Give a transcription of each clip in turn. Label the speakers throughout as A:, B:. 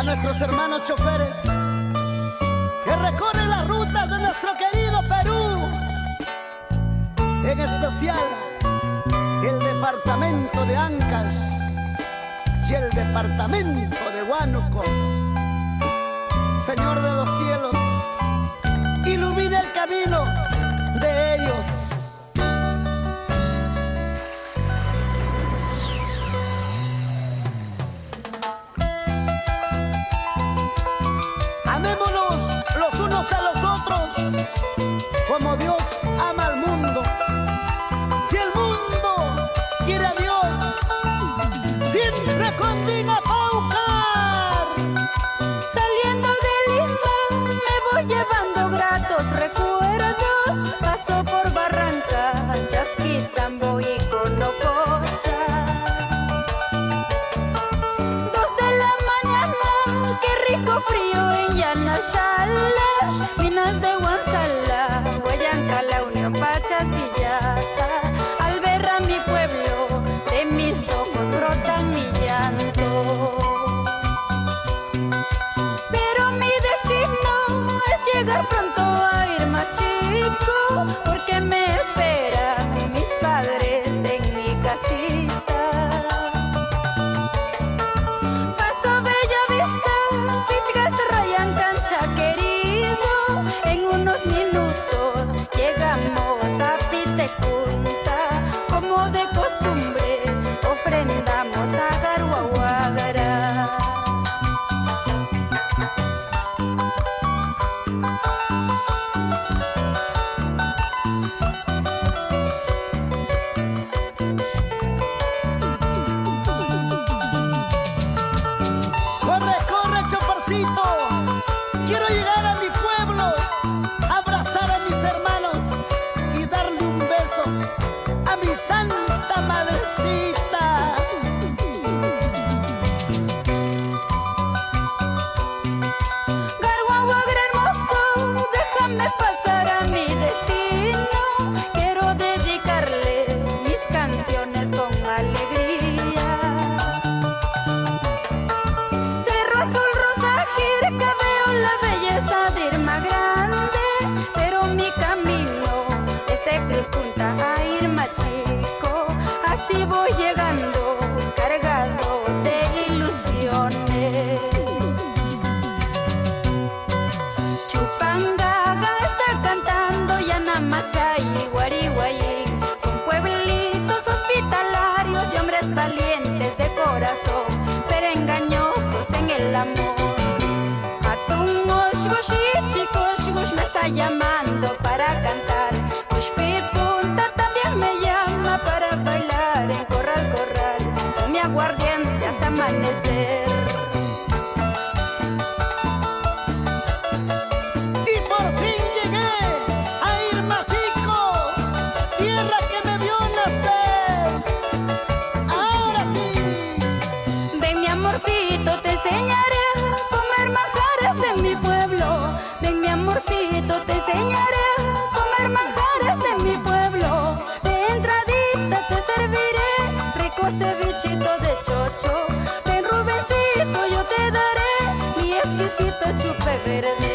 A: a nuestros hermanos choferes que recorren las rutas de nuestro querido Perú, en especial el departamento de Ancash y el departamento de Huánuco. Señor de los cielos, ilumina el camino de ellos. Amémonos los unos a los otros como Dios ama al mundo. Si el mundo quiere a Dios, siempre con Dina Paucar.
B: Saliendo de Lima me voy llevando gratos recuerdos. Paso por Barranca, Chasquitambo y Conococha. 2 de la mañana, qué rico frío en Yanashalash. Minas de Guanzala, Huellanca, La Unión, Pachasillata. Al ver a mi pueblo, de mis ojos brota mi llanto. Pero mi destino es llegar pronto a Irmachico, porque me esperan mis padres en mi casita. Paso Bella Vista, Pichgas, Rayan, Cancha querido. En unos minutos llegamos a Pitecunta. Como de costumbre ofrendamos a Garuaguagara.
A: Corre, corre, chofercito. Quiero llegar a mi pueblo, abrazar a mis hermanos y darle un beso a mi santa madrecita.
B: Garuaguagara hermoso, déjame pasar a mi destino. Quiero dedicarles mis canciones con alegría. Cerro Azul, Rosa Jirca, veo la belleza de Irma Grande. Pero mi camino es de Cruzpunta a Irmachico. Así voy llegando cargado de ilusiones. Chupangaga está cantando, Yanamacha y Guarihuayín. Son pueblitos hospitalarios de hombres valientes de corazón, pero engañosos en el amor. Hatun Oshgosh me está llamando para cantar. Ushpi Punta también me llama para bailar en corral, corral, con mi aguardiente hasta amanecer.
A: Y por fin llegué a Irmachico, tierra que me vio nacer. Ahora sí.
B: Ven mi amorcito, te enseñaré a comer manjares de mi pueblo. Ven mi amorcito, te enseñaré a comer manjares de mi pueblo. De entradita te serviré rico cevichito de chocho. Ven Rubencito, yo te daré mi exquisito chupe verde.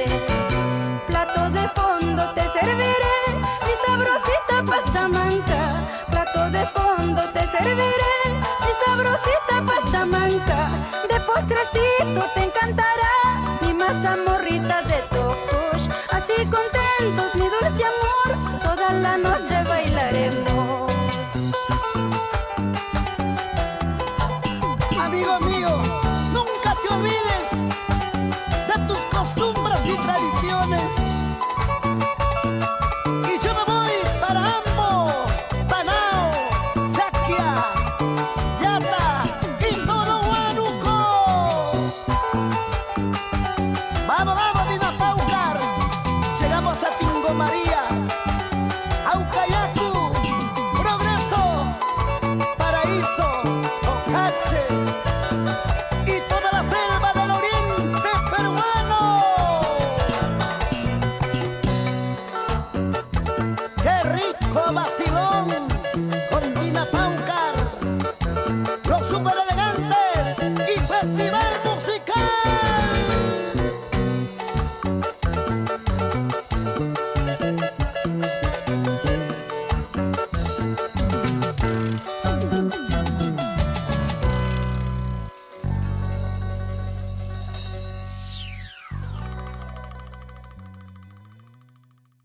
B: Plato de fondo te serviré mi sabrosita pachamanca. Plato de fondo te serviré mi sabrosita pachamanca. De postrecito te encantará mi mazamorrita de tocosh. Así contentos, mi dulce amor, toda la noche bailaremos.
A: Amigo mío, nunca te olvides de tus costumbres y tradiciones. Y yo me voy para Ambo, Panao, Chaquia, Yata y todo Huánuco. Vamos, vamos, Dina Paucar. Llegamos a Tingo María, Aucayacu, Progreso, Paraíso, Ocache y toda la selva del oriente peruano. ¡Qué rico vacilón con Dina Paucar!